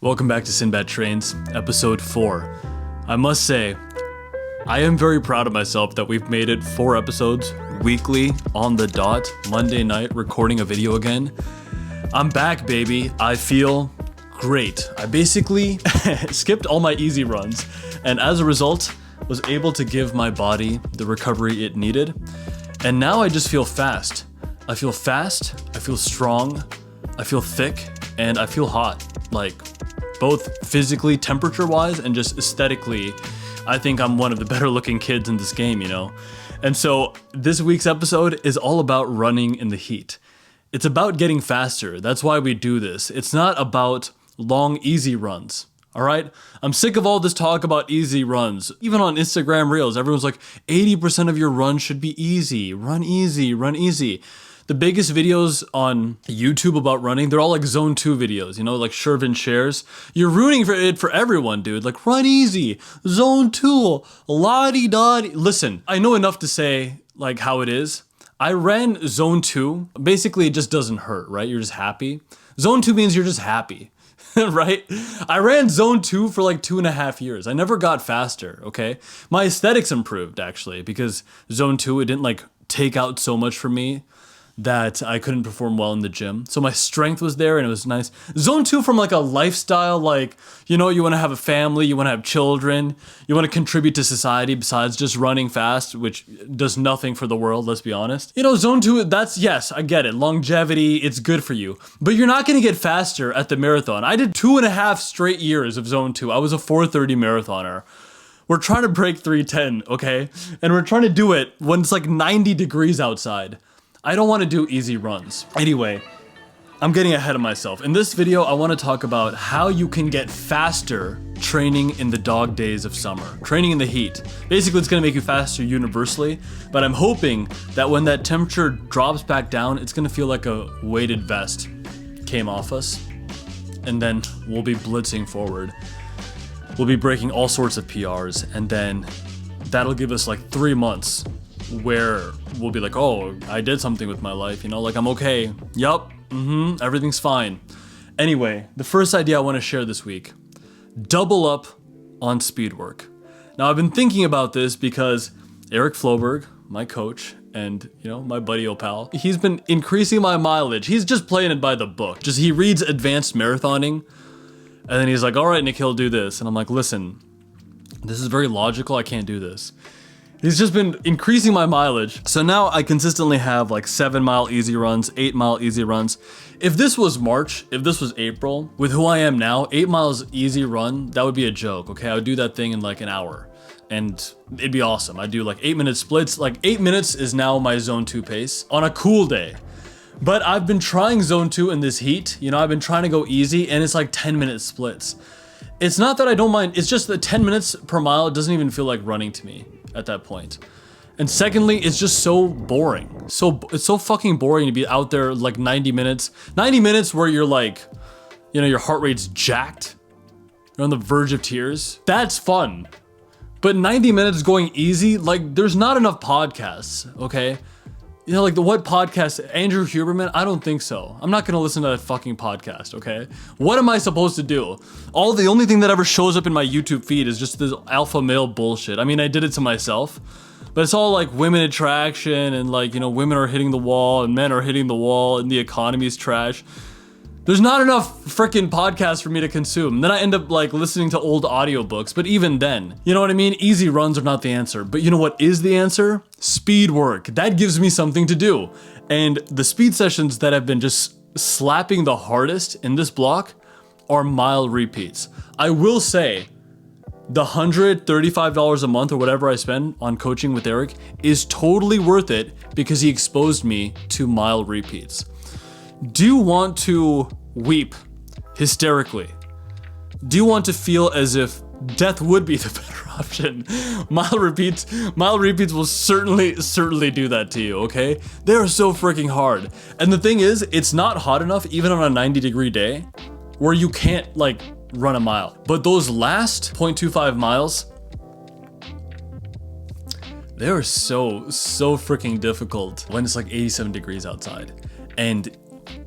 Welcome back to Sinbad Trains, episode 4. I must say, I am very proud of myself that we've made it 4 episodes weekly on the dot, Monday night, recording a video again. I'm back, baby. I feel great. I basically skipped all my easy runs, and as a result, was able to give my body the recovery it needed. And now I just feel fast. I feel fast, I feel strong, I feel thick, and I feel hot. Like, both physically, temperature-wise, and just aesthetically, I think I'm one of the better looking kids in this game, you know? And so this week's episode is all about running in the heat. It's about getting faster. That's why we do this. It's not about long, easy runs. All right? I'm sick of all this talk about easy runs. Even on Instagram Reels, everyone's like, 80% of your run should be easy. Run easy, run easy. The biggest videos on YouTube about running, they're all like zone 2 videos, you know, like Shervin shares. You're ruining it for everyone, dude. Like, run easy, zone 2, la-di-da-di. Listen, I know enough to say like how it is. I ran zone 2. Basically, it just doesn't hurt, right? You're just happy. Zone 2 means you're just happy, right? I ran zone 2 for like 2.5 years. I never got faster, okay? My aesthetics improved, actually, because zone 2, it didn't like take out so much for me that I couldn't perform well in the gym. So my strength was there and it was nice. Zone 2 from like a lifestyle, like, you know, you want to have a family, you want to have children, you want to contribute to society besides just running fast, which does nothing for the world, let's be honest. You know, zone 2, that's, yes, I get it. Longevity, it's good for you. But you're not going to get faster at the marathon. I did 2.5 straight years of zone 2. I was a 4:30 marathoner. We're trying to break 3:10, okay? And we're trying to do it when it's like 90 degrees outside. I don't want to do easy runs. Anyway, I'm getting ahead of myself. In this video, I want to talk about how you can get faster training in the dog days of summer. Training in the heat. Basically, it's going to make you faster universally, but I'm hoping that when that temperature drops back down, it's going to feel like a weighted vest came off us, and then we'll be blitzing forward. We'll be breaking all sorts of PRs, and then that'll give us like 3 months where we'll be like, oh, I did something with my life, you know, like I'm okay. Yup, everything's fine. Anyway, the first idea I want to share this week, double up on speed work. Now, I've been thinking about this because Eric Floberg, my coach, and, you know, my buddy Opal, he's been increasing my mileage. He's just playing it by the book. Just he reads advanced marathoning, and then he's like, all right, Nikhil, do this. And I'm like, listen, this is very logical. I can't do this. He's just been increasing my mileage. So now I consistently have like 7-mile easy runs, 8-mile easy runs. If this was March, if this was April, with who I am now, 8 miles easy run, that would be a joke, okay? I would do that thing in like an hour and it'd be awesome. I'd do like 8-minute splits. Like 8 minutes is now my zone 2 pace on a cool day. But I've been trying zone 2 in this heat. You know, I've been trying to go easy and it's like 10-minute splits. It's not that I don't mind. It's just that 10 minutes per mile doesn't even feel like running to me at that point. And secondly, it's just so boring. It's so fucking boring to be out there like 90 minutes. 90 minutes where you're like, you know, your heart rate's jacked. You're on the verge of tears. That's fun. But 90 minutes going easy, like there's not enough podcasts, okay? You know, like what podcast? Andrew Huberman? I don't think so. I'm not gonna listen to that fucking podcast, okay? What am I supposed to do? The only thing that ever shows up in my YouTube feed is just this alpha male bullshit. I mean, I did it to myself, but it's all like women attraction and like, you know, women are hitting the wall and men are hitting the wall and the economy's trash. There's not enough freaking podcasts for me to consume. Then I end up like listening to old audiobooks, but even then, you know what I mean? Easy runs are not the answer. But you know what is the answer? Speed work. That gives me something to do. And the speed sessions that have been just slapping the hardest in this block are mile repeats. I will say the $135 a month or whatever I spend on coaching with Eric is totally worth it because he exposed me to mile repeats. Do you want to weep hysterically? Do you want to feel as if death would be the better option? Mile repeats will certainly do that to you, okay? They are so freaking hard. And the thing is, it's not hot enough even on a 90-degree day where you can't like run a mile. But those last 0.25 miles, they are so freaking difficult when it's like 87 degrees outside. And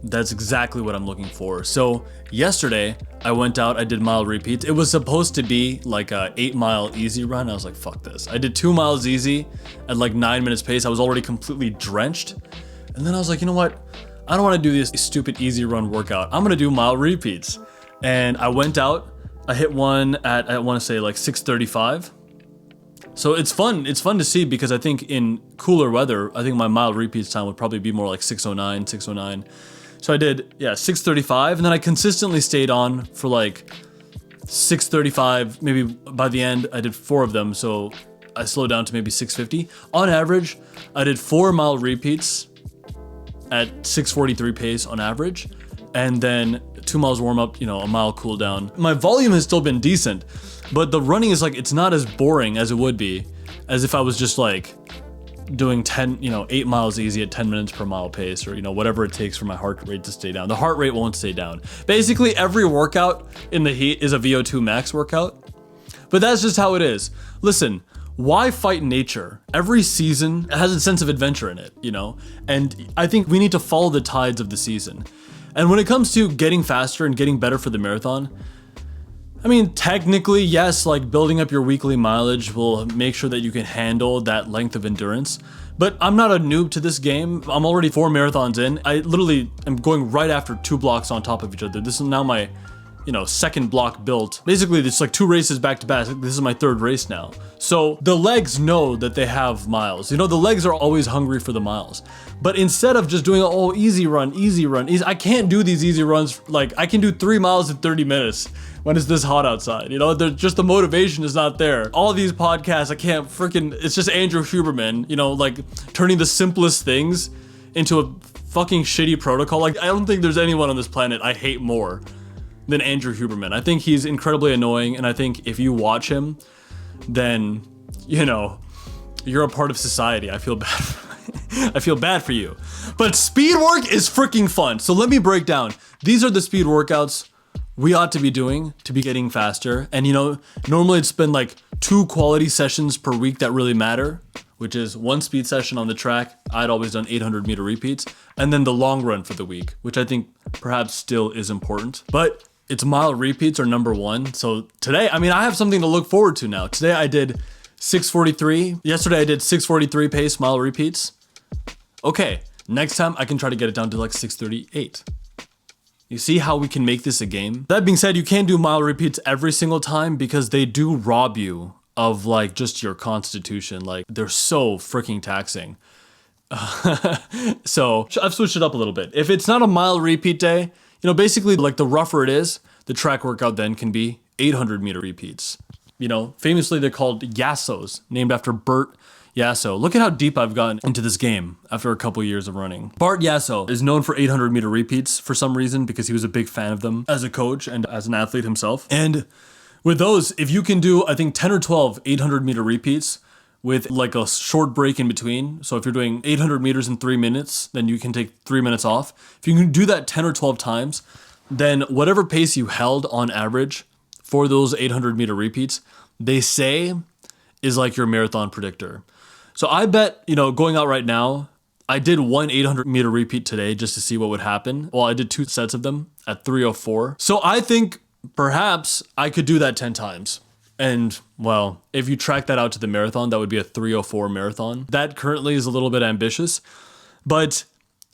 That's exactly what I'm looking for. So yesterday I went out, I did mile repeats. It was supposed to be like a 8-mile easy run. I was like, fuck this. I did 2 miles easy at like 9 minutes pace. I was already completely drenched. And then I was like, you know what? I don't want to do this stupid easy run workout. I'm going to do mile repeats. And I went out, I hit one at, I want to say like 6:35. So it's fun. It's fun to see because I think in cooler weather, I think my mile repeats time would probably be more like 6:09, 6:09. So I did, 6:35, and then I consistently stayed on for like 6:35. Maybe by the end, I did 4 of them, so I slowed down to maybe 6:50. On average, I did 4 mile repeats at 6:43 pace on average, and then 2 miles warm up, a mile cool down. My volume has still been decent, but the running is like, it's not as boring as it would be as if I was just like doing 8 miles easy at 10 minutes per mile pace, or whatever it takes for my heart rate to stay down. The heart rate won't stay down. Basically every workout in the heat is a VO2 max workout, but that's just how it is. Listen, why fight nature? Every season has a sense of adventure in it, and I think we need to follow the tides of the season. And when it comes to getting faster and getting better for the marathon, I mean, technically, yes, like building up your weekly mileage will make sure that you can handle that length of endurance. But I'm not a noob to this game. I'm already 4 marathons in. I literally am going right after 2 blocks on top of each other. This is now my, second block built. Basically, it's like 2 races back to back. This is my 3rd race now. So the legs know that they have miles. The legs are always hungry for the miles. But instead of just doing, easy run, I can't do these easy runs. Like, I can do 3 miles in 30 minutes. When it's this hot outside, just the motivation is not there. All these podcasts, I can't it's just Andrew Huberman, like turning the simplest things into a fucking shitty protocol. Like, I don't think there's anyone on this planet I hate more than Andrew Huberman. I think he's incredibly annoying, and I think if you watch him, then, you're a part of society. I feel bad. I feel bad for you. But speed work is freaking fun. So let me break down. These are the speed workouts we ought to be doing to be getting faster. And normally it's been like 2 quality sessions per week that really matter, which is 1 speed session on the track. I'd always done 800 meter repeats, and then the long run for the week, which I think perhaps still is important. But it's mile repeats are number 1. So today, I have something to look forward to now. Today I did 6:43. Yesterday I did 6:43 pace mile repeats. Okay, next time I can try to get it down to like 6:38. You see how we can make this a game? That being said, you can't do mile repeats every single time because they do rob you of like just your constitution. Like, they're so freaking taxing. So I've switched it up a little bit. If it's not a mile repeat day, basically like the rougher it is, the track workout then can be 800 meter repeats. Famously they're called Yassos, named after Bert Yasso. Look at how deep I've gotten into this game after a couple years of running. Bart Yasso is known for 800 meter repeats for some reason because he was a big fan of them as a coach and as an athlete himself. And with those, if you can do, I think 10 or 12 800 meter repeats with like a short break in between. So if you're doing 800 meters in 3 minutes, then you can take 3 minutes off. If you can do that 10 or 12 times, then whatever pace you held on average for those 800 meter repeats, they say is like your marathon predictor. So I bet, going out right now, I did 1 800 meter repeat today just to see what would happen. Well, I did 2 sets of them at 3:04. So I think perhaps I could do that 10 times. And well, if you track that out to the marathon, that would be a 3:04 marathon. That currently is a little bit ambitious, but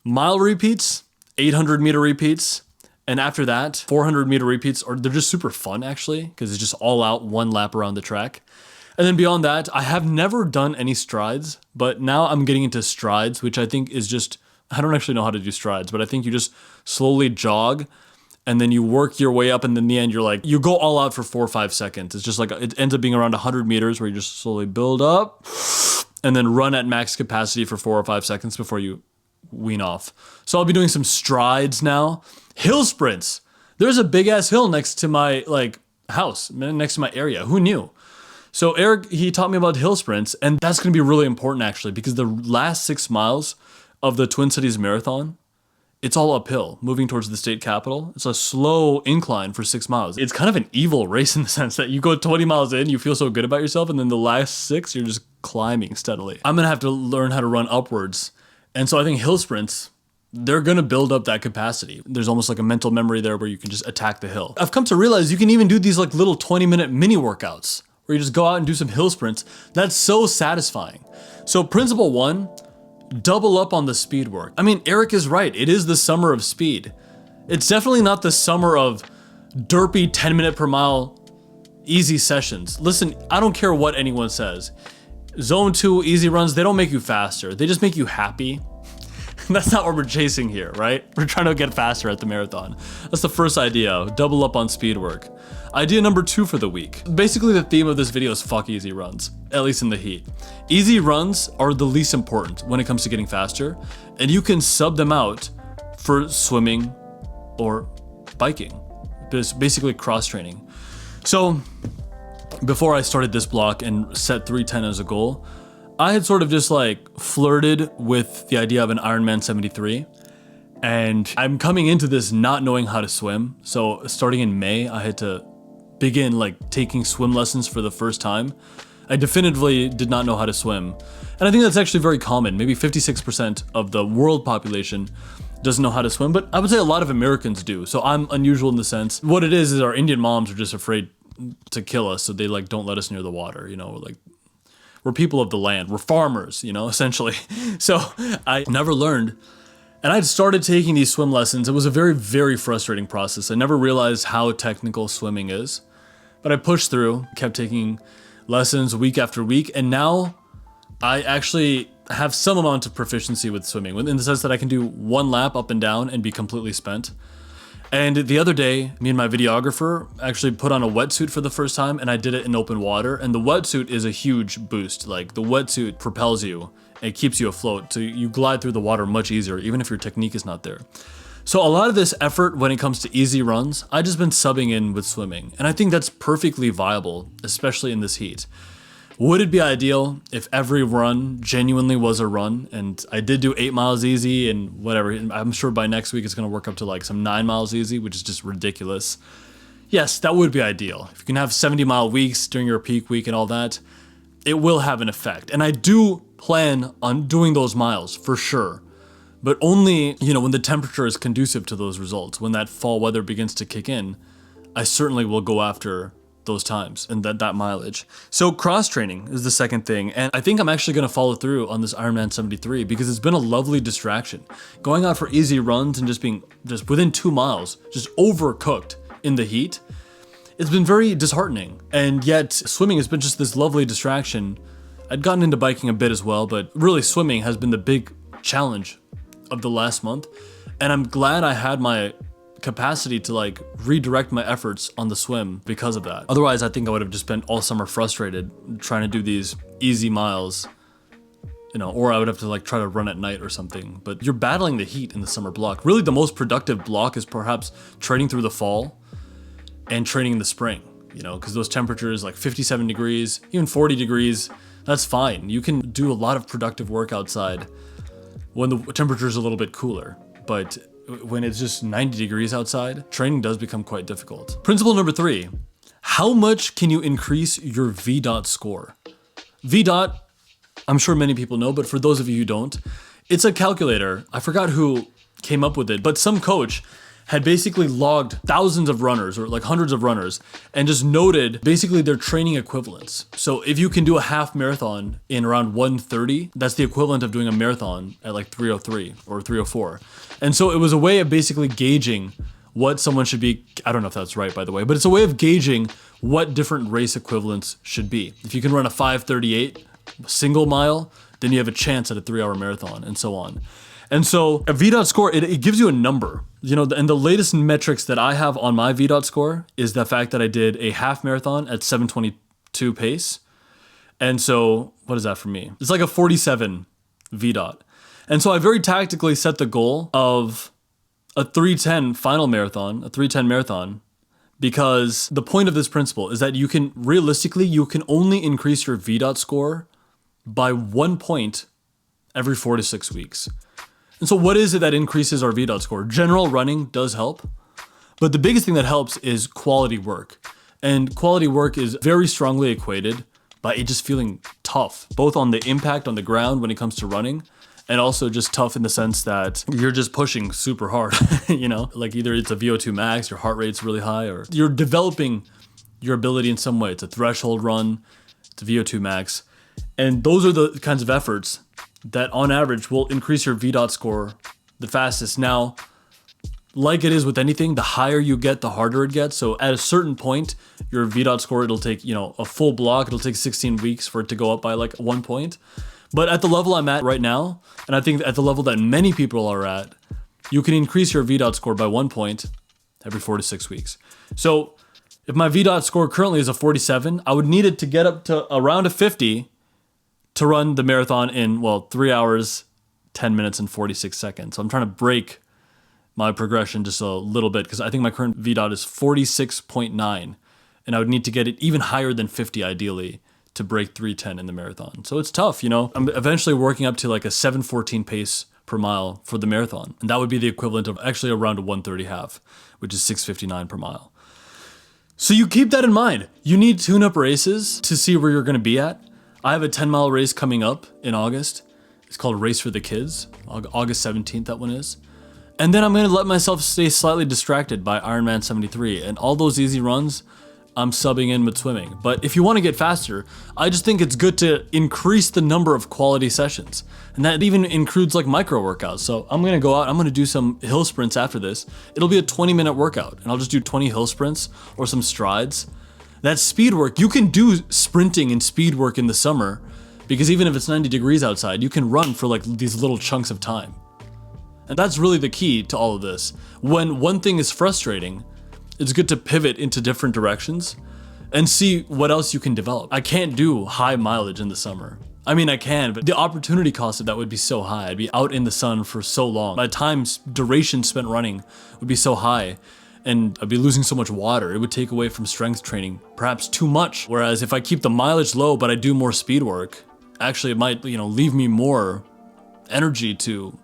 mile repeats, 800 meter repeats, and after that, 400 meter repeats, they're just super fun actually, because it's just all out 1 lap around the track. And then beyond that, I have never done any strides, but now I'm getting into strides, which I think is just, I don't actually know how to do strides, but I think you just slowly jog and then you work your way up, and then in the end, you go all out for 4 or 5 seconds. It's just like, it ends up being around 100 meters where you just slowly build up and then run at max capacity for 4 or 5 seconds before you wean off. So I'll be doing some strides now. Hill sprints. There's a big ass hill next to my house, next to my area. Who knew? So Eric, he taught me about hill sprints, and that's going to be really important actually, because the last 6 miles of the Twin Cities Marathon, it's all uphill, moving towards the state capital. It's a slow incline for 6 miles. It's kind of an evil race in the sense that you go 20 miles in, you feel so good about yourself, and then the last 6, you're just climbing steadily. I'm going to have to learn how to run upwards. And so I think hill sprints they're gonna build up that capacity. There's almost like a mental memory there where you can just attack the hill. I've come to realize you can even do these like little 20-minute mini workouts where you just go out and do some hill sprints. That's so satisfying. So principle 1, double up on the speed work. I mean, Eric is right. It is the summer of speed. It's definitely not the summer of derpy 10-minute per mile easy sessions. Listen, I don't care what anyone says. Zone 2 easy runs, they don't make you faster. They just make you happy. That's not what we're chasing here, right? We're trying to get faster at the marathon. That's the first idea, double up on speed work. Idea number 2 for the week. Basically the theme of this video is fuck easy runs, at least in the heat. Easy runs are the least important when it comes to getting faster, and you can sub them out for swimming or biking. It's basically cross training. So before I started this block and set 310 as a goal, I had sort of just like flirted with the idea of an Ironman 73, and I'm coming into this not knowing how to swim. So starting in May, I had to begin like taking swim lessons for the first time. I definitively did not know how to swim. And I think that's actually very common. Maybe 56% of the world population doesn't know how to swim, but I would say a lot of Americans do. So I'm unusual in the sense, what it is our Indian moms are just afraid to kill us. So they like don't let us near the water, you know, we're people of the land. We're farmers, you know, essentially. So I never learned. And I'd started taking these swim lessons. It was a very, very frustrating process. I never realized how technical swimming is. But I pushed through, kept taking lessons week after week. And now I actually have some amount of proficiency with swimming, in the sense that I can do one lap up and down and be completely spent. And the other day, me and my videographer actually put on a wetsuit for the first time, and I did it in open water. And the wetsuit is a huge boost. Like the wetsuit propels you and keeps you afloat. So you glide through the water much easier, even if your technique is not there. So a lot of this effort when it comes to easy runs, I've just been subbing in with swimming. And I think that's perfectly viable, especially in this heat. Would it be ideal if every run genuinely was a run? And I did do 8 miles easy and whatever. I'm sure by next week it's going to work up to like some 9 miles easy, which is just ridiculous. Yes, that would be ideal. If you can have 70-mile weeks during your peak week and all that, it will have an effect. And I do plan on doing those miles for sure. But only, you know, when the temperature is conducive to those results. When that fall weather begins to kick in, I certainly will go after those times and that mileage. So cross training is the second thing, and I think I'm actually going to follow through on this Ironman 73 because it's been a lovely distraction. Going out for easy runs and just being within 2 miles, just overcooked in the heat, it's been very disheartening. And yet swimming has been just this lovely distraction. I'd gotten into biking a bit as well, but really swimming has been the big challenge of the last month, and I'm glad I had my capacity to like redirect my efforts on the swim because of that. Otherwise, I think I would have just spent all summer frustrated trying to do these easy miles, you know, or I would have to like try to run at night or something. But you're battling the heat in the summer block. Really, the most productive block is perhaps training through the fall and training in the spring, you know, because those temperatures like 57 degrees, even 40 degrees, that's fine. You can do a lot of productive work outside when the temperature is a little bit cooler. But when it's just 90 degrees outside, training does become quite difficult. Principle number 3, how much can you increase your VDo score? VDo, I'm sure many people know, but for those of you who don't, it's a calculator. I forgot who came up with it, but some coach had basically logged thousands of runners or like hundreds of runners and just noted basically their training equivalents. So if you can do a half marathon in around 1:30, that's the equivalent of doing a marathon at like 3:03 or 3:04. And so it was a way of basically gauging what someone should be. I don't know if that's right, by the way, but it's a way of gauging what different race equivalents should be. If you can run a 5:38 single mile, then you have a chance at a 3-hour marathon and so on. And so a VDo score, it gives you a number, you know, and the latest metrics that I have on my VDo score is the fact that I did a half marathon at 7:22 pace. And so what is that for me? It's like a 47 VDo. And so I very tactically set the goal of a 3:10 final marathon, a 3:10 marathon, because the point of this principle is that you can only increase your VDo score by 1 point every 4 to 6 weeks. And so what is it that increases our VDo score? General running does help, but the biggest thing that helps is quality work. And quality work is very strongly equated by it just feeling tough, both on the impact on the ground when it comes to running, and also just tough in the sense that you're just pushing super hard, you know? Like either it's a VO2 max, your heart rate's really high, or you're developing your ability in some way. It's a threshold run, it's a VO2 max. And those are the kinds of efforts that on average will increase your VDo score the fastest. Now, like it is with anything, the higher you get, the harder it gets. So at a certain point, your VDo score, it'll take, you know, a full block. It'll take 16 weeks for it to go up by like 1 point. But at the level I'm at right now, and I think at the level that many people are at, you can increase your VDo score by 1 point every 4 to 6 weeks. So if my VDo score currently is a 47, I would need it to get up to around a 50 to run the marathon in, well, 3 hours, 10 minutes, and 46 seconds. So I'm trying to break my progression just a little bit because I think my current VDOT is 46.9, and I would need to get it even higher than 50 ideally to break 3:10 in the marathon. So it's tough, you know. I'm eventually working up to like a 7:14 pace per mile for the marathon, and that would be the equivalent of actually around a 1:30 half, which is 6:59 per mile. So you keep that in mind. You need tune-up races to see where you're going to be at. I have a 10-mile race coming up in August. It's called Race for the Kids, August 17th, that one is. And then I'm going to let myself stay slightly distracted by Ironman 73. And all those easy runs, I'm subbing in with swimming. But if you want to get faster, I just think it's good to increase the number of quality sessions. And that even includes like micro workouts. So I'm going to go out, I'm going to do some hill sprints after this. It'll be a 20-minute workout. And I'll just do 20 hill sprints or some strides. That's speed work. You can do sprinting and speed work in the summer because even if it's 90 degrees outside, you can run for like these little chunks of time. And that's really the key to all of this. When one thing is frustrating, it's good to pivot into different directions and see what else you can develop. I can't do high mileage in the summer. I mean, I can, but the opportunity cost of that would be so high. I'd be out in the sun for so long. My duration spent running would be so high, and I'd be losing so much water. It would take away from strength training, perhaps too much. Whereas if I keep the mileage low, but I do more speed work, actually it might, you know, leave me more energy to,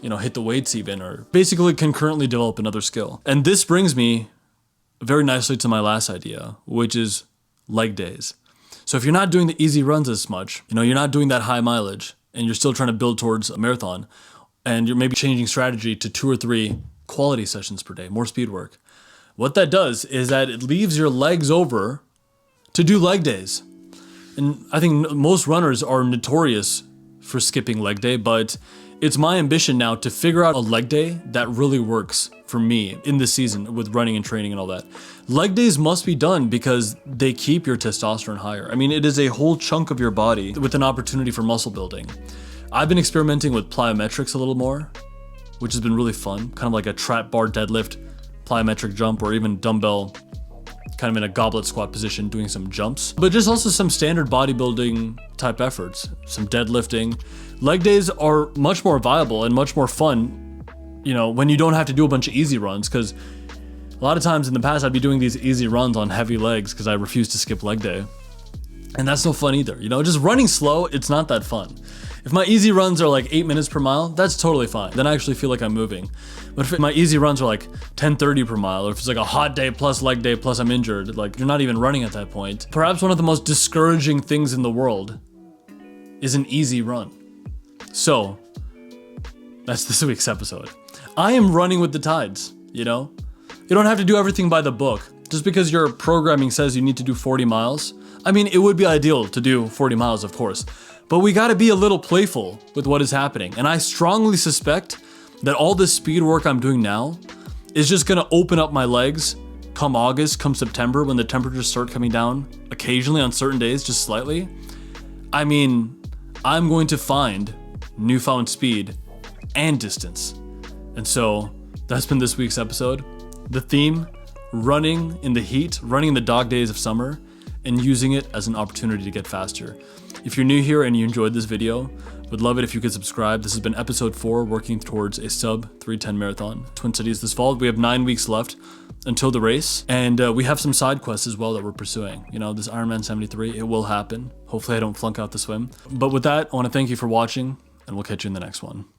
you know, hit the weights even, or basically concurrently develop another skill. And this brings me very nicely to my last idea, which is leg days. So if you're not doing the easy runs as much, you know, you're not doing that high mileage, and you're still trying to build towards a marathon, and you're maybe changing strategy to 2 or 3 quality sessions per day, more speed work. What that does is that it leaves your legs over to do leg days. And I think most runners are notorious for skipping leg day, but it's my ambition now to figure out a leg day that really works for me in this season with running and training and all that. Leg days must be done because they keep your testosterone higher. I mean, it is a whole chunk of your body with an opportunity for muscle building. I've been experimenting with plyometrics a little more, which has been really fun. Kind of like a trap bar deadlift, plyometric jump, or even dumbbell, kind of in a goblet squat position doing some jumps. But just also some standard bodybuilding type efforts, some deadlifting. Leg days are much more viable and much more fun, you know, when you don't have to do a bunch of easy runs, because a lot of times in the past I'd be doing these easy runs on heavy legs because I refuse to skip leg day. And that's no fun either. You know, just running slow, it's not that fun. If my easy runs are like 8 minutes per mile, that's totally fine. Then I actually feel like I'm moving. But if my easy runs are like 10:30 per mile, or if it's like a hot day plus leg day plus I'm injured, like you're not even running at that point. Perhaps one of the most discouraging things in the world is an easy run. So, that's this week's episode. I am running with the tides, you know? You don't have to do everything by the book. Just because your programming says you need to do 40 miles, I mean, it would be ideal to do 40 miles, of course. But we gotta be a little playful with what is happening. And I strongly suspect that all this speed work I'm doing now is just gonna open up my legs come August, come September, when the temperatures start coming down occasionally on certain days, just slightly. I mean, I'm going to find newfound speed and distance. And so that's been this week's episode. The theme, running in the heat, running in the dog days of summer, and using it as an opportunity to get faster. If you're new here and you enjoyed this video, would love it if you could subscribe. This has been episode 4, working towards a sub 3:10 marathon, Twin Cities this fall. We have 9 weeks left until the race, and we have some side quests as well that we're pursuing. You know, this Ironman 73, it will happen. Hopefully I don't flunk out the swim. But with that, I want to thank you for watching, and we'll catch you in the next one.